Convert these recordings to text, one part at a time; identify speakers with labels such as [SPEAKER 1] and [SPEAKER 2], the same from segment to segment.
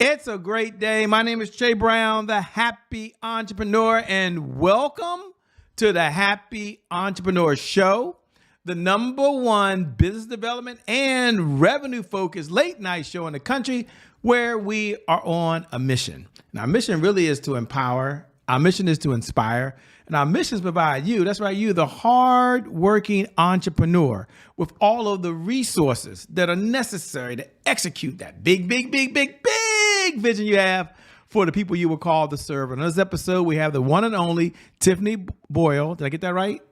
[SPEAKER 1] It's a great day. My name is Trey Brown, the Happy Entrepreneur, and welcome to the Happy Entrepreneur Show, the number one business development and revenue focused late night show in the country where we are on a mission. And our mission really is to empower, our mission is to inspire, and our mission is to provide you, that's right, you, the hard-working entrepreneur with all of the resources that are necessary to execute that big vision you have for the people you were called to serve. In this episode, we have the one and only Tiffany Boyle. Did I get that right?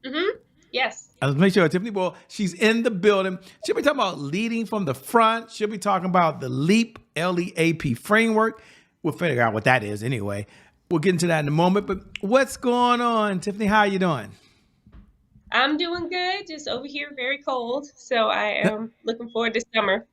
[SPEAKER 2] Mm-hmm. Yes.
[SPEAKER 1] Let's make sure Tiffany Boyle, she's in the building. She'll be talking about leading from the front. She'll be talking about the LEAP, L-E-A-P framework. We'll figure out what that is anyway. We'll get into that in a moment. But what's going on, Tiffany? How are you doing?
[SPEAKER 2] I'm doing good. Just over here, very cold. So I am looking forward to summer.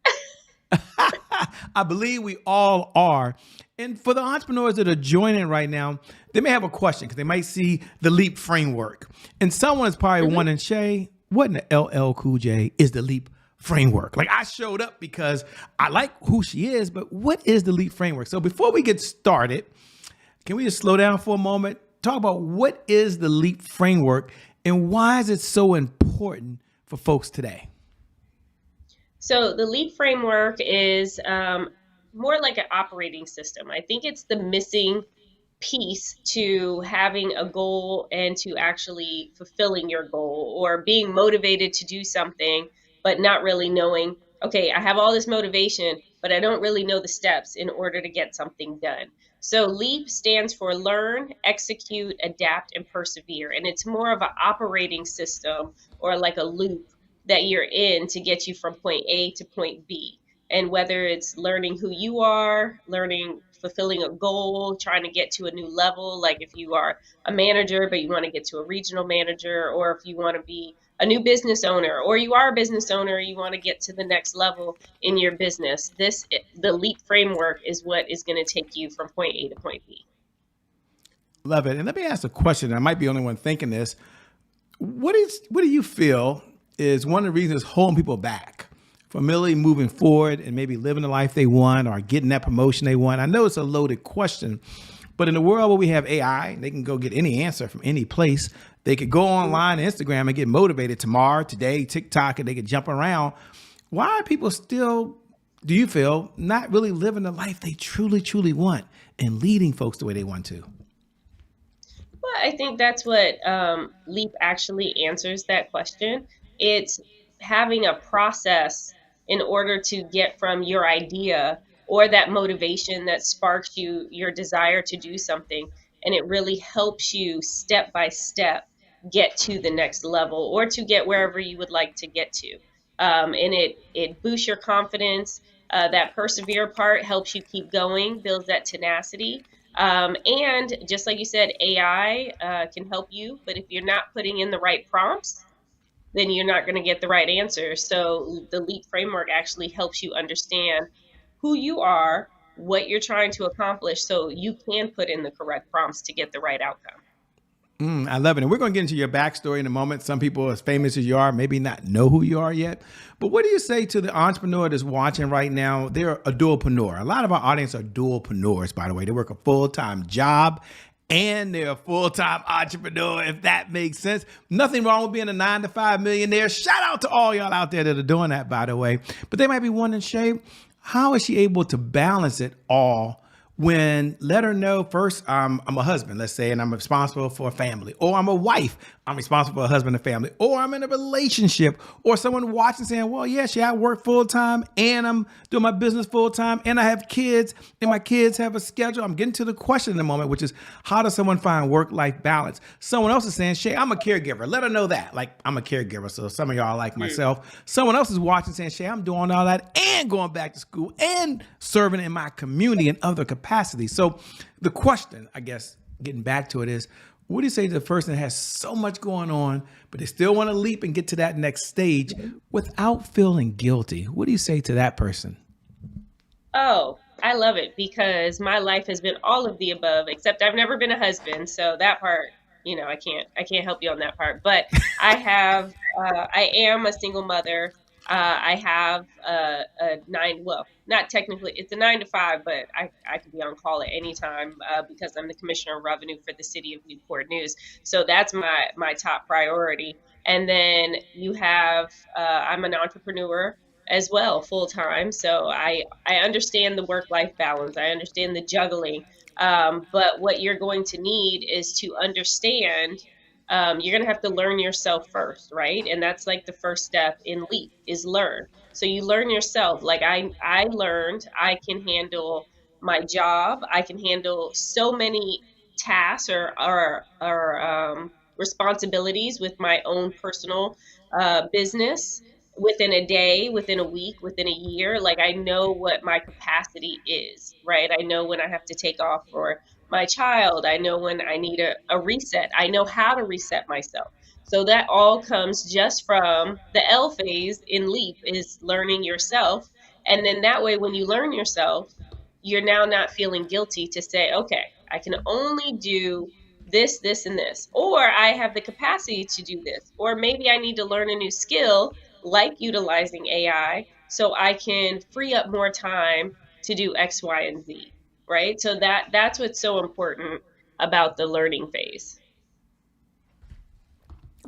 [SPEAKER 1] I believe we all are. And for the entrepreneurs that are joining right now, they may have a question because they might see the LEAP framework. And someone is probably wondering, Shay, what in the LL Cool J is the LEAP framework? Like, I showed up because I like who she is, but what is the LEAP framework? So before we get started, can we just slow down for a moment? Talk about what is the LEAP framework and why is it so important for folks today?
[SPEAKER 2] So the LEAP framework is more like an operating system. I think it's the missing piece to having a goal and to actually fulfilling your goal, or being motivated to do something, but not really knowing, okay, I have all this motivation, but I don't really know the steps in order to get something done. So LEAP stands for learn, execute, adapt, and persevere. And it's more of an operating system, or like a loop that you're in to get you from point A to point B. And whether it's learning who you are, fulfilling a goal, trying to get to a new level, like if you are a manager, but you want to get to a regional manager, or if you want to be a new business owner, or you are a business owner, you want to get to the next level in your business. The LEAP framework is what is going to take you from point A to point B.
[SPEAKER 1] Love it. And let me ask a question. I might be the only one thinking this. What do you feel is one of the reasons holding people back from really moving forward and maybe living the life they want or getting that promotion they want? I know it's a loaded question, but in a world where we have AI, they can go get any answer from any place. They could go online, Instagram, and get motivated tomorrow, today, TikTok, and they could jump around. Why are people still, do you feel, not really living the life they truly want and leading folks the way they want to?
[SPEAKER 2] Well, I think that's what LEAP actually answers that question. It's having a process in order to get from your idea or that motivation that sparks your desire to do something. And it really helps you step by step get to the next level, or to get wherever you would like to get to. And it boosts your confidence. That persevere part helps you keep going, builds that tenacity. And just like you said, AI can help you, but if you're not putting in the right prompts, then you're not going to get the right answer. So the LEAP framework actually helps you understand who you are, what you're trying to accomplish, so you can put in the correct prompts to get the right outcome.
[SPEAKER 1] I love it. And we're going to get into your backstory in a moment. Some people, as famous as you are, maybe not know who you are yet. But what do you say to the entrepreneur that's watching right now? They're a dualpreneur. A lot of our audience are dualpreneurs, by the way. They work a full-time job and they're a full-time entrepreneur, if that makes sense. Nothing wrong with being a 9-to-5 millionaire. Shout out to all y'all out there that are doing that, by the way. But they might be wondering, Shay, how is she able to balance it all when let her know first, I'm a husband, let's say, and I'm responsible for a family, or I'm a wife, I'm responsible for a husband and family, or I'm in a relationship, or someone watching saying, well, yeah, I work full time and I'm doing my business full time and I have kids and my kids have a schedule. I'm getting to the question in a moment, which is how does someone find work-life balance? Someone else is saying, Shay, I'm a caregiver. Let her know that. Like, I'm a caregiver. So some of y'all are like myself. Someone else is watching saying, Shay, I'm doing all that and going back to school and serving in my community in other capacities. So the question, I guess, getting back to it is, what do you say to the person that has so much going on, but they still want to leap and get to that next stage without feeling guilty? What do you say to that person?
[SPEAKER 2] Oh, I love it, because my life has been all of the above, except I've never been a husband. So that part, I can't help you on that part. But I am a single mother. I have a nine, well, not technically, it's a 9 to 5, but I could be on call at any time because I'm the commissioner of revenue for the city of Newport News. So that's my top priority. And then you have, I'm an entrepreneur as well, full time. So I understand the work life balance. I understand the juggling. But what you're going to need is to understand you're going to have to learn yourself first, right? And that's like the first step in leap is learn. So you learn yourself. Like I learned I can handle my job. I can handle so many tasks or responsibilities with my own personal business within a day, within a week, within a year. Like I know what my capacity is, right? I know when I have to take off for my child. I know when I need a reset. I know how to reset myself. So that all comes just from the L phase in LEAP is learning yourself. And then that way, when you learn yourself, you're now not feeling guilty to say, okay, I can only do this, this, and this, or I have the capacity to do this, or maybe I need to learn a new skill like utilizing AI so I can free up more time to do X, Y, and Z, right? So that's what's so important about the learning phase.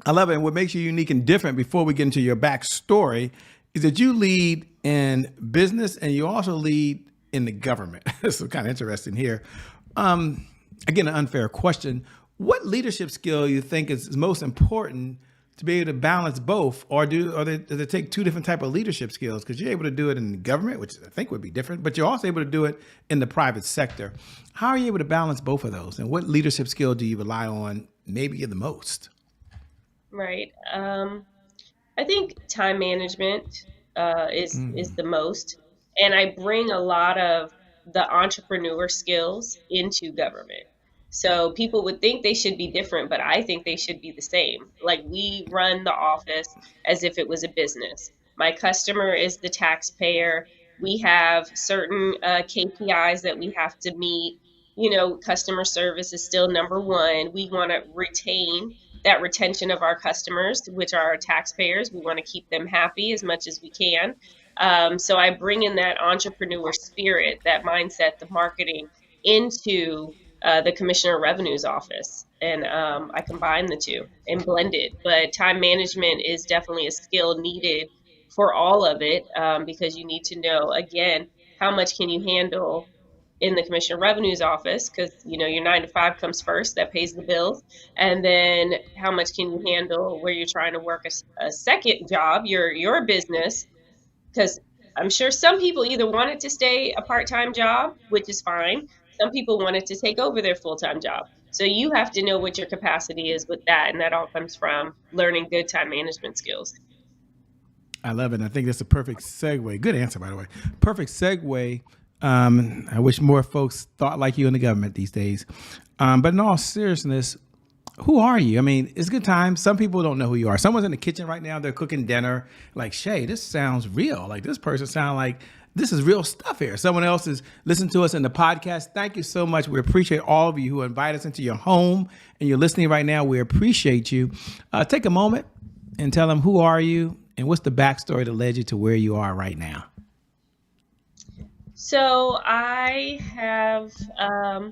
[SPEAKER 1] I love it. And what makes you unique and different before we get into your backstory is that you lead in business and you also lead in the government. So kind of interesting here. Again, an unfair question. What leadership skill you think is most important to be able to balance both, or does it take two different type of leadership skills? Because you're able to do it in the government, which I think would be different, but you're also able to do it in the private sector. How are you able to balance both of those? And what leadership skill do you rely on maybe the most?
[SPEAKER 2] Right. I think time management is the most, and I bring a lot of the entrepreneur skills into government. So people would think they should be different, but I think they should be the same. Like we run the office as if it was a business. My customer is the taxpayer. We have certain KPIs that we have to meet. You know, customer service is still number one. We want to retain that retention of our customers, which are our taxpayers. We want to keep them happy as much as we can. So I bring in that entrepreneur spirit, that mindset, the marketing into the Commissioner of Revenue's office. And I combine the two and blend it. But time management is definitely a skill needed for all of it because you need to know, again, how much can you handle in the Commissioner of Revenue's office because you know your 9 to 5 comes first, that pays the bills, and then how much can you handle where you're trying to work a second job, your business, because I'm sure some people either want it to stay a part-time job, which is fine. Some people want it to take over their full-time job. So you have to know what your capacity is with that, and that all comes from learning good time management skills.
[SPEAKER 1] I love it. And I think that's a perfect segue. Good answer, by the way. Perfect segue. I wish more folks thought like you in the government these days. But in all seriousness, who are you? I mean, it's good times. Some people don't know who you are. Someone's in the kitchen right now. They're cooking dinner. Like, Shay, this sounds real. Like this person sounds like this is real stuff here. Someone else is listening to us in the podcast. Thank you so much. We appreciate all of you who invite us into your home and you're listening right now. We appreciate you. Take a moment and tell them who are you and what's the backstory that led you to where you are right now.
[SPEAKER 2] So I have,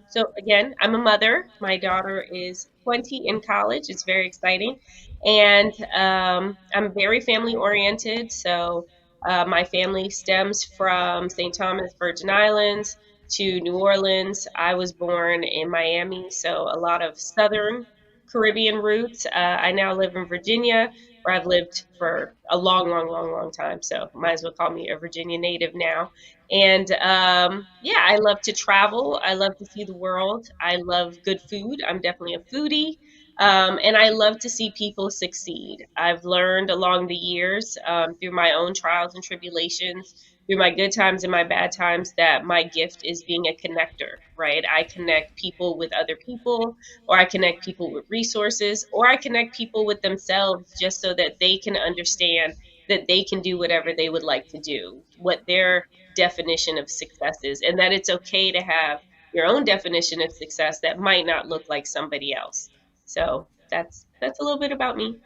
[SPEAKER 2] so again, I'm a mother. My daughter is 20 in college. It's very exciting. And I'm very family oriented. So my family stems from St. Thomas, Virgin Islands to New Orleans. I was born in Miami, so a lot of Southern Caribbean roots. I now live in Virginia, where I've lived for a long, long, long, long time. So might as well call me a Virginia native now. And yeah, I love to travel. I love to see the world. I love good food. I'm definitely a foodie. And I love to see people succeed. I've learned along the years through my own trials and tribulations, through my good times and my bad times, that my gift is being a connector, right? I connect people with other people, or I connect people with resources, or I connect people with themselves just so that they can understand that they can do whatever they would like to do, what their definition of success is, and that it's okay to have your own definition of success that might not look like somebody else. So that's a little bit about me.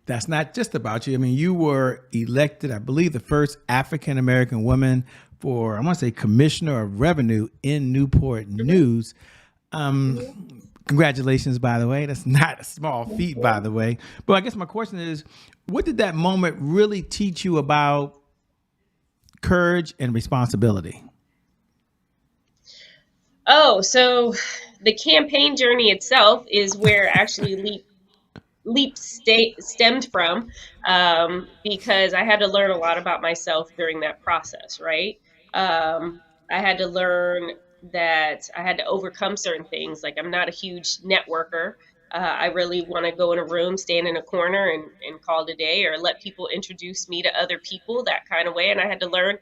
[SPEAKER 1] That's not just about you. I mean, you were elected, I believe, the first African American woman for, I want to say, Commissioner of Revenue in Newport News. Congratulations, by the way. That's not a small feat, by the way. But I guess my question is, what did that moment really teach you about courage and responsibility?
[SPEAKER 2] Oh, so the campaign journey itself is where actually stemmed from, because I had to learn a lot about myself during that process, right? I had to learn that I had to overcome certain things. Like, I'm not a huge networker. I really want to go in a room, stand in a corner, and call it a day, or let people introduce me to other people, that kind of way. And I had to learn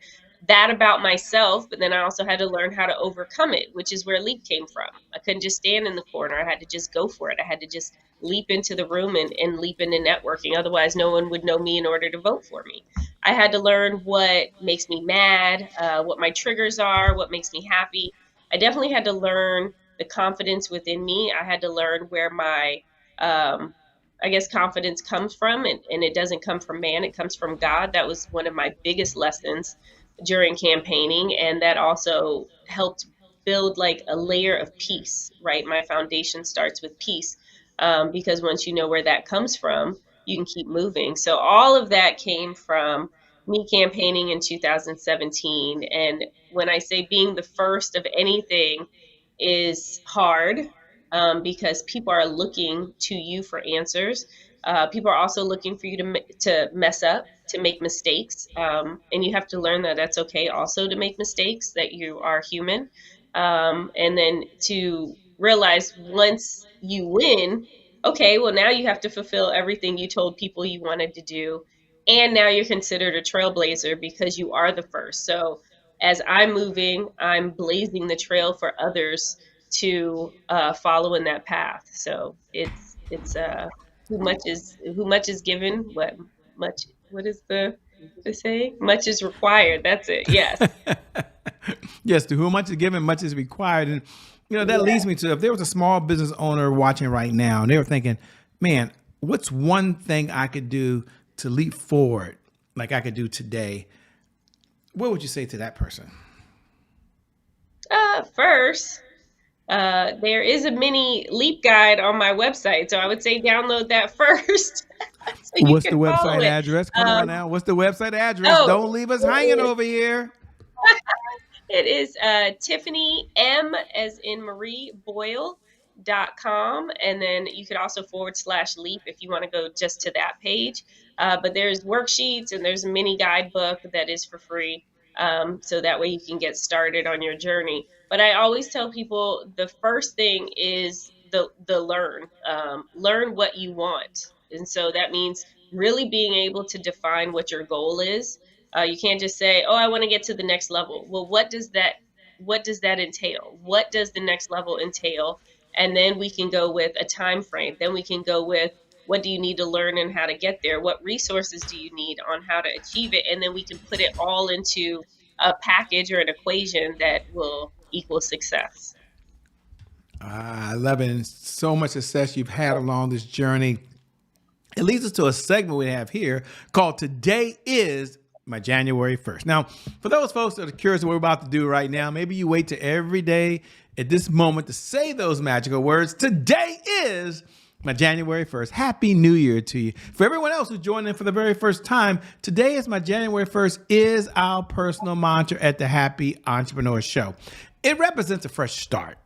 [SPEAKER 2] that about myself, but then I also had to learn how to overcome it, which is where Leap came from. I couldn't just stand in the corner. I had to just go for it. I had to just leap into the room and leap into networking. Otherwise, no one would know me in order to vote for me. I had to learn what makes me mad, what my triggers are, what makes me happy. I definitely had to learn the confidence within me. I had to learn where my, I guess, confidence comes from, and it doesn't come from man, it comes from God. That was one of my biggest lessons during campaigning. And that also helped build like a layer of peace, right? My foundation starts with peace, because once you know where that comes from, you can keep moving. So all of that came from me campaigning in 2017. And when I say being the first of anything is hard, because people are looking to you for answers. People are also looking for you to mess up, to make mistakes, and you have to learn that that's okay also to make mistakes, that you are human, and then to realize once you win, okay, well, now you have to fulfill everything you told people you wanted to do, and now you're considered a trailblazer because you are the first. So as I'm moving, I'm blazing the trail for others to follow in that path. So it's who much is given, what is the saying? Much is required. That's it. Yes.
[SPEAKER 1] Yes, to whom much is given, much is required. And, that
[SPEAKER 2] Yeah.
[SPEAKER 1] leads me to, if there was a small business owner watching right now and they were thinking, man, what's one thing I could do to leap forward like I could do today? What would you say to that person?
[SPEAKER 2] First, there is a mini leap guide on my website, so I would say download that first, so you
[SPEAKER 1] What's the
[SPEAKER 2] can follow
[SPEAKER 1] website
[SPEAKER 2] it.
[SPEAKER 1] address? Come on
[SPEAKER 2] Um,
[SPEAKER 1] now. What's the website address?
[SPEAKER 2] oh,
[SPEAKER 1] Don't leave us hanging
[SPEAKER 2] it is
[SPEAKER 1] over here.
[SPEAKER 2] It is Tiffany M as in Marie Boyle.com. And then you could also / leap if you want to go just to that page. But there's worksheets and there's a mini guidebook that is for free. So that way you can get started on your journey. But I always tell people the first thing is the learn what you want. And so that means really being able to define what your goal is. You can't just say, "Oh, I want to get to the next level." Well, what does that entail? What does the next level entail? And then we can go with a time frame. Then we can go with, what do you need to learn and how to get there? What resources do you need on how to achieve it? And then we can put it all into a package or an equation that will equal success.
[SPEAKER 1] I love it. And so much success you've had along this journey. It leads us to a segment we have here called Today is My January 1st. Now, for those folks that are curious what we're about to do right now, maybe you wait to every day at this moment to say those magical words. Today is my January 1st. Happy New Year to you. For everyone else who's joining for the very first time, today is my January 1st is our personal mantra at the Happy Entrepreneur Show. It represents a fresh start.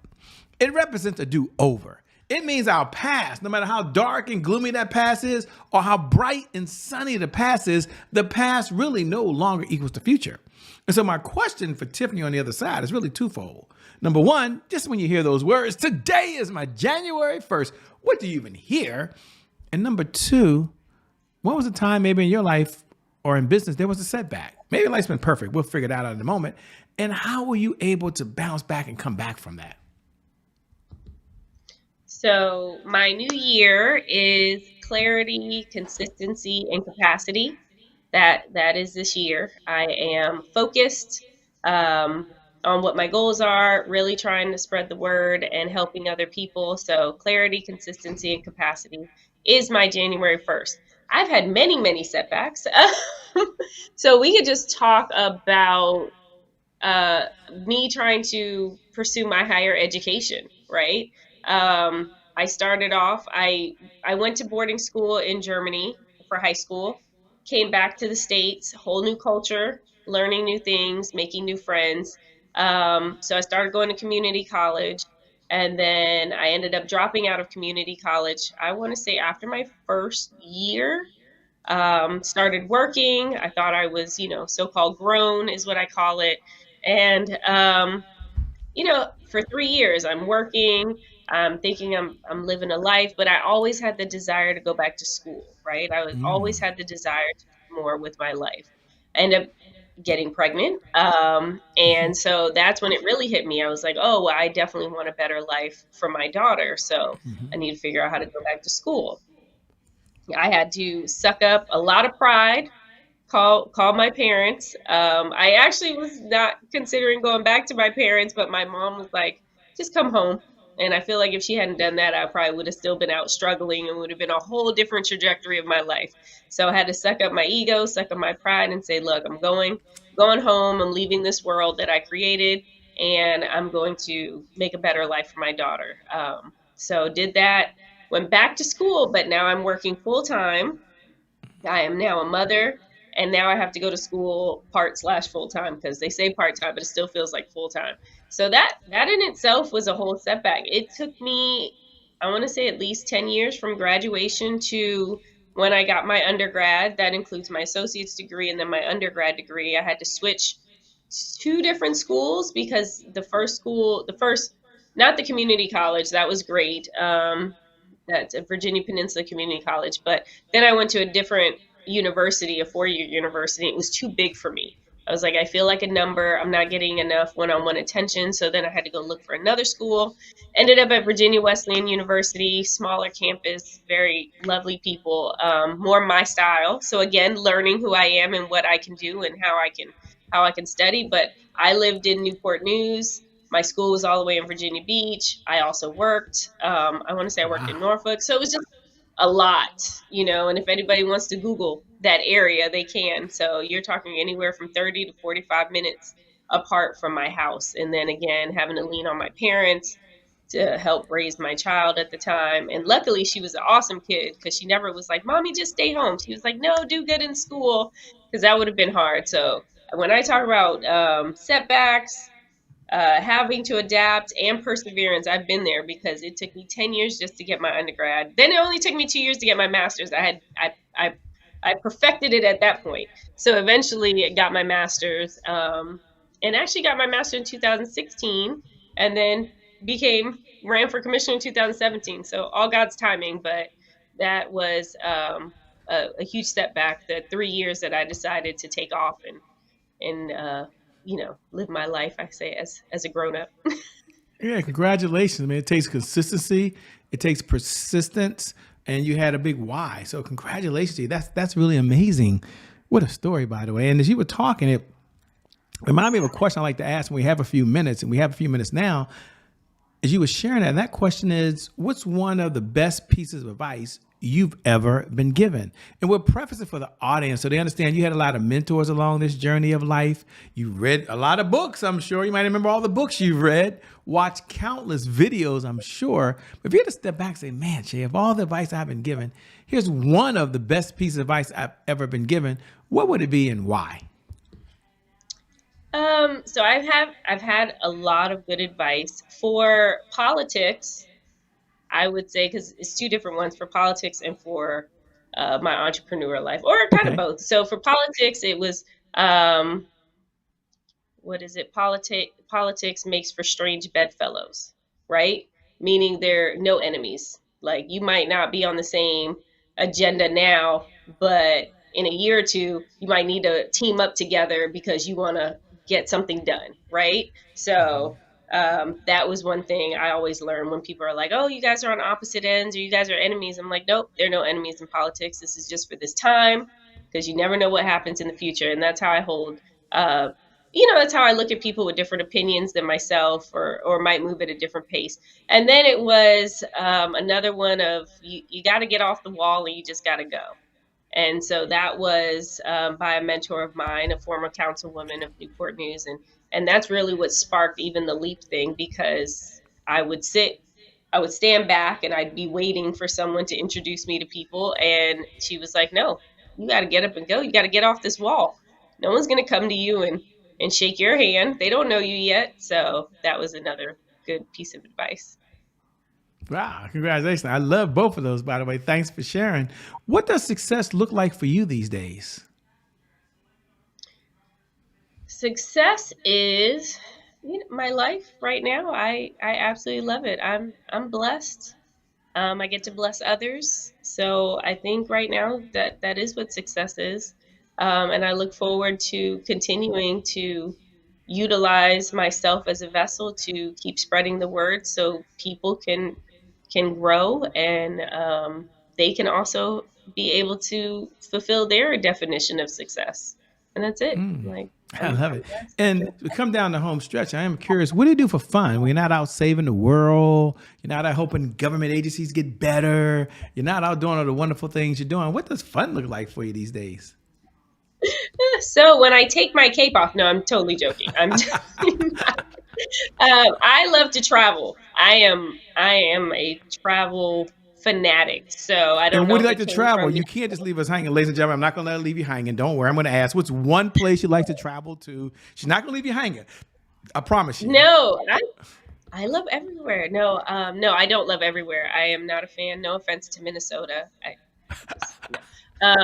[SPEAKER 1] It represents a do-over. It means our past, no matter how dark and gloomy that past is, or how bright and sunny the past is, the past really no longer equals the future. And so my question for Tiffany on the other side is really twofold. Number one, just when you hear those words, today is my January 1st, what do you even hear? And number two, when was the time maybe in your life or in business there was a setback? Maybe life's been perfect. We'll figure it out in a moment. And how were you able to bounce back and come back from that?
[SPEAKER 2] So my new year is clarity, consistency, and capacity. That is this year. I am focused, on what my goals are, really trying to spread the word and helping other people. So clarity, consistency, and capacity is my January 1st. I've had many, many setbacks. So we could just talk about me trying to pursue my higher education, right? I started off, I went to boarding school in Germany for high school, came back to the States, whole new culture, learning new things, making new friends. So I started going to community college. And then I ended up dropping out of community college, I want to say after my first year. Started working. I thought I was, so-called grown is what I call it. And for 3 years I'm working. I'm thinking I'm living a life, but I always had the desire to go back to school, right? Always had the desire to do more with my life. I ended up getting pregnant. And so that's when it really hit me. I was like, oh, well, I definitely want a better life for my daughter. So I need to figure out how to go back to school. I had to suck up a lot of pride, call my parents. I actually was not considering going back to my parents, but my mom was like, just come home. And I feel like if she hadn't done that, I probably would have still been out struggling and would have been a whole different trajectory of my life. So I had to suck up my ego, suck up my pride, and say, look, I'm going home. I'm leaving this world that I created, and I'm going to make a better life for my daughter. So did that, went back to school, but now I'm working full time. I am now a mother, and now I have to go to school part/slash full time because they say part time, but it still feels like full time. So that in itself was a whole setback. It took me, I want to say, at least 10 years from graduation to when I got my undergrad. That includes my associate's degree and then my undergrad degree. I had to switch two different schools because not the community college, that was great. That's at Virginia Peninsula Community College. But then I went to a different university, a 4-year university. It was too big for me. I was like, I feel like a number. I'm not getting enough one-on-one attention. So then I had to go look for another school. Ended up at Virginia Wesleyan University, smaller campus, very lovely people, more my style. So again, learning who I am and what I can do and how I can study. But I lived in Newport News. My school was all the way in Virginia Beach. I also worked. I want to say I worked in
[SPEAKER 1] Wow.
[SPEAKER 2] Norfolk. So it was just a lot. And if anybody wants to Google that area, they can. So you're talking anywhere from 30 to 45 minutes apart from my house. And then again, having to lean on my parents to help raise my child at the time. And luckily, she was an awesome kid because she never was like, Mommy, just stay home. She was like, no, do good in school, because that would have been hard. So when I talk about setbacks, having to adapt and perseverance, I've been there because it took me 10 years just to get my undergrad. Then it only took me 2 years to get my master's. I perfected it at that point. So eventually I got my master's, and actually got my master in 2016, and then ran for commissioner in 2017. So all God's timing, but that was a huge setback. The 3 years that I decided to take off and live my life, I say, as a grown up.
[SPEAKER 1] Yeah, congratulations, man. It takes consistency, it takes persistence, and you had a big why. So congratulations to you. That's really amazing. What a story, by the way. And as you were talking, it reminded me of a question I like to ask when we have a few minutes, and we have a few minutes now. As you were sharing that, and that question is, what's one of the best pieces of advice you've ever been given? And we'll preface it for the audience so they understand you had a lot of mentors along this journey of life. You read a lot of books, I'm sure. You might remember all the books you've read, watched countless videos, I'm sure. But if you had to step back and say, man, Shay, of all the advice I've been given, here's one of the best pieces of advice I've ever been given, what would it be and why?
[SPEAKER 2] So I've had a lot of good advice for politics. I would say, because it's two different ones, for politics and for my entrepreneur life, or kind of
[SPEAKER 1] Okay.
[SPEAKER 2] both. So for politics, it was um, what is it? Politics makes for strange bedfellows, right? Meaning there are no enemies. Like, you might not be on the same agenda now, but in a year or two, you might need to team up together because you want to get something done, right? So that was one thing I always learn when people are like, "Oh, you guys are on opposite ends, or you guys are enemies." I'm like, "Nope, there are no enemies in politics. This is just for this time, because you never know what happens in the future." And that's how I hold uh, that's how I look at people with different opinions than myself, or might move at a different pace. And then it was another one of, you got to get off the wall and you just got to go. And so that was by a mentor of mine, a former councilwoman of Newport News. And that's really what sparked even the leap thing, because I would stand back and I'd be waiting for someone to introduce me to people. And she was like, no, you got to get up and go. You got to get off this wall. No one's going to come to you and shake your hand. They don't know you yet. So that was another good piece of advice.
[SPEAKER 1] Wow, congratulations. I love both of those, by the way. Thanks for sharing. What does success look like for you these days?
[SPEAKER 2] Success is my life right now. I absolutely love it. I'm blessed. I get to bless others. So I think right now that is what success is. And I look forward to continuing to utilize myself as a vessel to keep spreading the word so people can grow, and they can also be able to fulfill their definition of success. And that's it. Like,
[SPEAKER 1] I love
[SPEAKER 2] I'm
[SPEAKER 1] it.
[SPEAKER 2] blessed.
[SPEAKER 1] And we come down the home stretch. I am curious, what do you do for fun when you're not out saving the world? You're not out helping government agencies get better. You're not out doing all the wonderful things you're doing. What does fun look like for you these days?
[SPEAKER 2] So when I take my cape off, no, I'm totally joking. I love to travel. I am a travel fanatic. So I don't
[SPEAKER 1] And where
[SPEAKER 2] know
[SPEAKER 1] do you
[SPEAKER 2] if
[SPEAKER 1] like
[SPEAKER 2] it
[SPEAKER 1] to
[SPEAKER 2] came
[SPEAKER 1] travel?
[SPEAKER 2] from.
[SPEAKER 1] You can't just leave us hanging. Ladies and gentlemen, I'm not going to let her leave you hanging. Don't worry. I'm going to ask, what's one place you like to travel to? She's not going to leave you hanging. I promise you.
[SPEAKER 2] No, I love everywhere. No, no, I don't love everywhere. I am not a fan. No offense to Minnesota. I just no.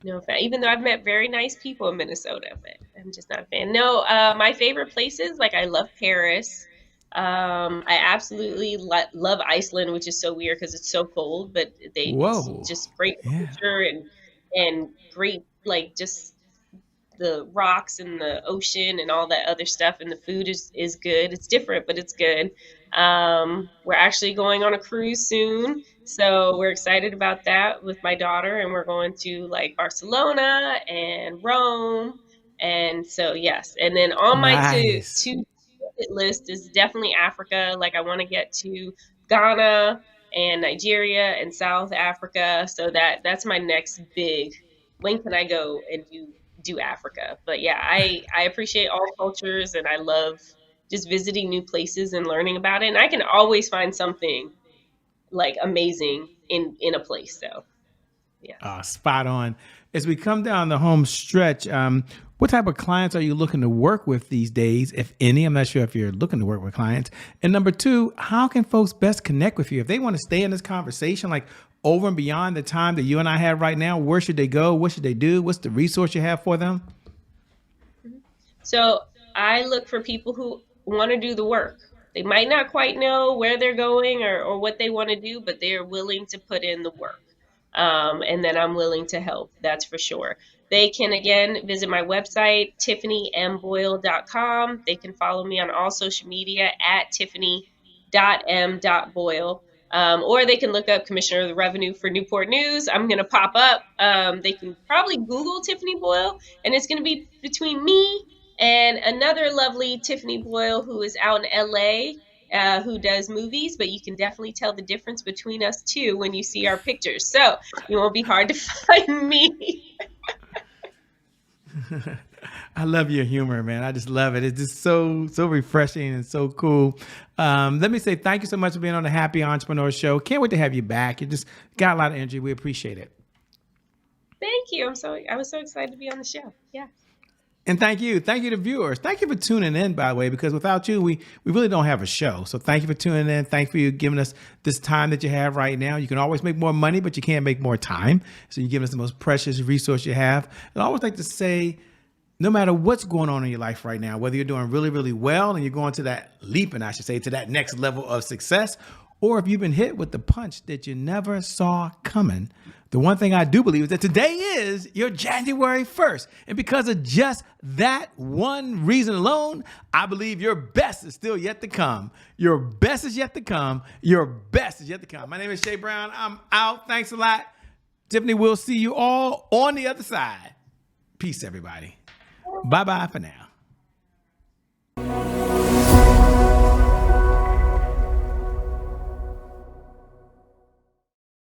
[SPEAKER 2] No offense. Even though I've met very nice people in Minnesota, but I'm just not a fan. No, my favorite places, like I love Paris. I absolutely love Iceland, which is so weird because it's so cold, but it's
[SPEAKER 1] Whoa.
[SPEAKER 2] just great
[SPEAKER 1] Yeah.
[SPEAKER 2] culture and great, like, just the rocks and the ocean and all that other stuff, and the food is good. It's different, but it's good. We're actually going on a cruise soon, so we're excited about that with my daughter, and we're going to like Barcelona and Rome. And so yes, and then on my
[SPEAKER 1] Nice.
[SPEAKER 2] to bucket list is definitely Africa. Like, I want to get to Ghana and Nigeria and South Africa. So that's my next big, when can I go and do Africa? But yeah, I appreciate all cultures, and I love just visiting new places and learning about it. And I can always find something like amazing in a place. So yes.
[SPEAKER 1] Spot on. As we come down the home stretch, what type of clients are you looking to work with these days, if any? I'm not sure if you're looking to work with clients. And number two, how can folks best connect with you? If they want to stay in this conversation, like over and beyond the time that you and I have right now, where should they go? What should they do? What's the resource you have for them?
[SPEAKER 2] So I look for people who want to do the work. They might not quite know where they're going or what they want to do, but they're willing to put in the work. And then I'm willing to help. That's for sure. They can, again, visit my website, tiffanymboyle.com. They can follow me on all social media at tiffany.m.boyle. Or they can look up Commissioner of the Revenue for Newport News. I'm going to pop up. They can probably Google Tiffany Boyle, and it's going to be between me and another lovely Tiffany Boyle who is out in LA, who does movies, but you can definitely tell the difference between us two when you see our pictures. So it won't be hard to find me.
[SPEAKER 1] I love your humor, man. I just love it. It's just so refreshing and so cool. Let me say thank you so much for being on the Happy Entrepreneur Show. Can't wait to have you back. You just got a lot of energy. We appreciate it.
[SPEAKER 2] Thank you. I was so excited to be on the show. Yeah.
[SPEAKER 1] And thank you to viewers. Thank you for tuning in, by the way, because without you, we really don't have a show. So thank you for tuning in. Thank you for giving us this time that you have right now. You can always make more money, but you can't make more time. So you're giving us the most precious resource you have. And I always like to say, no matter what's going on in your life right now, whether you're doing really, really well and you're going to that leap, and I should say to that next level of success, or if you've been hit with the punch that you never saw coming, the one thing I do believe is that today is your January 1st. And because of just that one reason alone, I believe your best is still yet to come. Your best is yet to come. Your best is yet to come. My name is Shay Brown. I'm out. Thanks a lot. Tiffany, we'll see you all on the other side. Peace, everybody. Bye-bye for now.